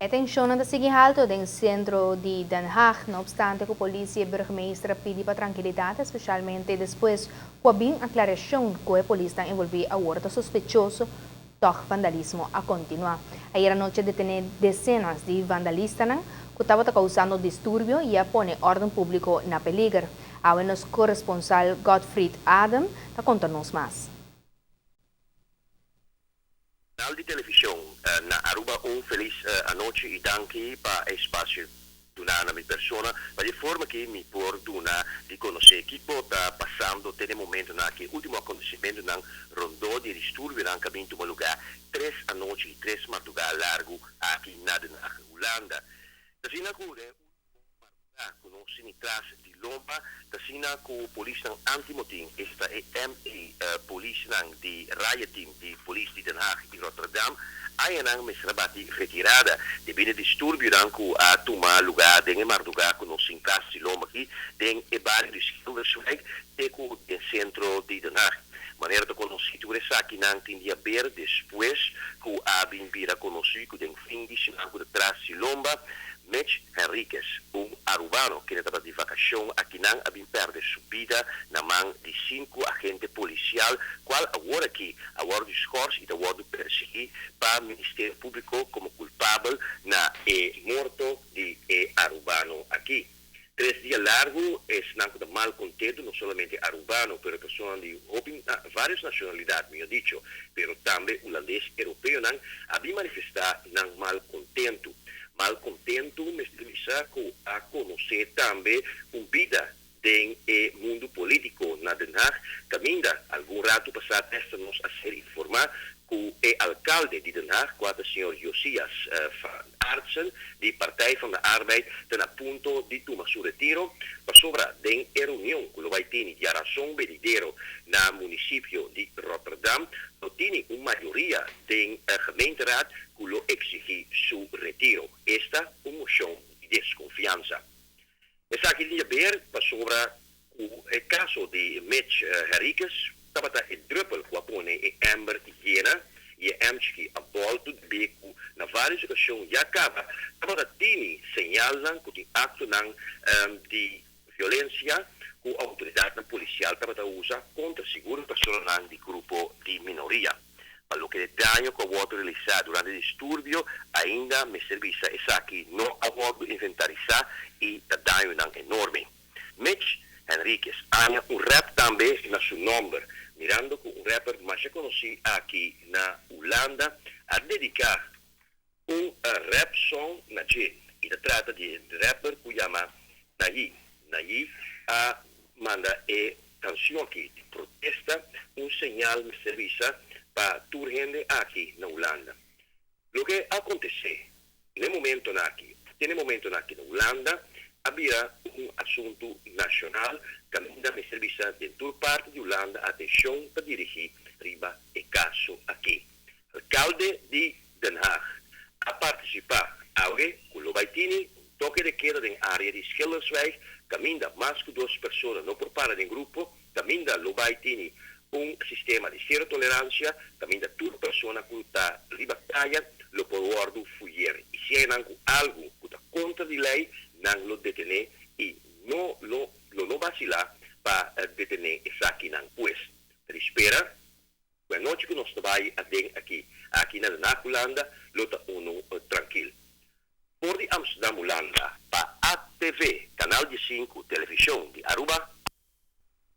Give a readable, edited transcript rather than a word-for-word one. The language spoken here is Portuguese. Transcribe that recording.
A tensão anda seguir alto no centro de Den Haag, não obstante que a polícia e a burgemeester pedem para tranquilidade, especialmente depois que a aclaração que a polícia está envolvida a horta suspeitoso do vandalismo a continuar. Ayer anoche detenen dezenas de vandalistas que estavam causando distúrbio e a pôr ordem público na peligro. A nosso corresponsal Gottfried Adam está contando-nos mais. Canal de televisão na Aruba feliz anoche e danke para espaço na minha persona, para de forma que me por de conhecer que está passando até o momento na que último acontecimento na rondô de distúrbio na caminho do lugar 3 à noite e 3 madrugada largo aqui na Holanda. Assim na cura com o sinitras de Lomba, assim na com o polícia antimotim esta é MA polícia de Riot Team de polícia de Den Haag e Rotterdam. Aí não me serabati retirada devido a distúrbio que a tomar lugar em madrugada com o sinitras de Lomba aqui em o bairro de Schilderswijk e com o centro de Den Haag. Maneira de conhecer essa aqui não tinha ver depois que a Bimbira conhecido com o fim de semana de trás de Lomba. Mitch Henriquez, arubano que estava de vacação aqui não a perde sua vida na mão de 5 agentes policiais, qual agora aqui agora discurso e agora perseguir para o Ministério Público como culpável na morto de arubano aqui. 3 dias largo é sinal de mal contento, não somente arubano, mas pessoas de várias nacionalidades, me dicho, mas também holandês, europeu, não havia manifestado não mal contento. Mal contento, mas que a conhecer também vida do mundo político na Den Haag, caminha algum rato passado nos a ser informar que o alcalde de Den Haag, o senhor Josias van Aartsen, de Partij van de Arbeid, está a ponto de tomar seu retiro, para sobre a reunião que vai ter de razão verdadeira na município de Rotterdam, não tem uma maioria da gemeenteraad que lo exige seu retiro. Esta é uma moção de desconfiança. Essa aqui de ver para sobre o caso de Mitch Henriquez, estava a druppel que põe a Amber Higiena e a Amchki a volta de beco na várias ocasiões já acaba. Estava a ter sinal que tem ato de violência que a autoridade policial estava a usar contra seguro pessoas de grupo de minoria. Para o que é dano que o outro realizado durante o distúrbio, ainda me serviço essa aqui não a inventarizar e o dano é enorme. Mitch Henriquez há rap também no seu nome, mirando que rapper mais conhecido aqui na Holanda a dedicar rap song na gente. E se trata de rapper que chama Nayi. Nayi a manda canção aqui de protesta, sinal de serviço para toda gente aqui na Holanda. O que acontece no momento aqui na Holanda, havia assunto nacional que ainda me serviço de toda parte de Holanda atenção para dirigir riba e caso aqui. O alcalde de Den Haag a participar alguém que lo vai ter toque de queda em área de Schilderswijk, caminha mais que 2 pessoas não por parte do grupo, caminha lo vai ter sistema de zero tolerância, caminha toda pessoa que está em batalha, lo pode fugir. E se há algo que está contra a lei, não lo detener e não vacilar para detener essa aqui não. Pois, espera, a noite que nós trabalhamos aqui na Holanda, lo está tranquilo. Por de Amsterdam, Holanda, para ATV, canal de 5, televisão de Aruba,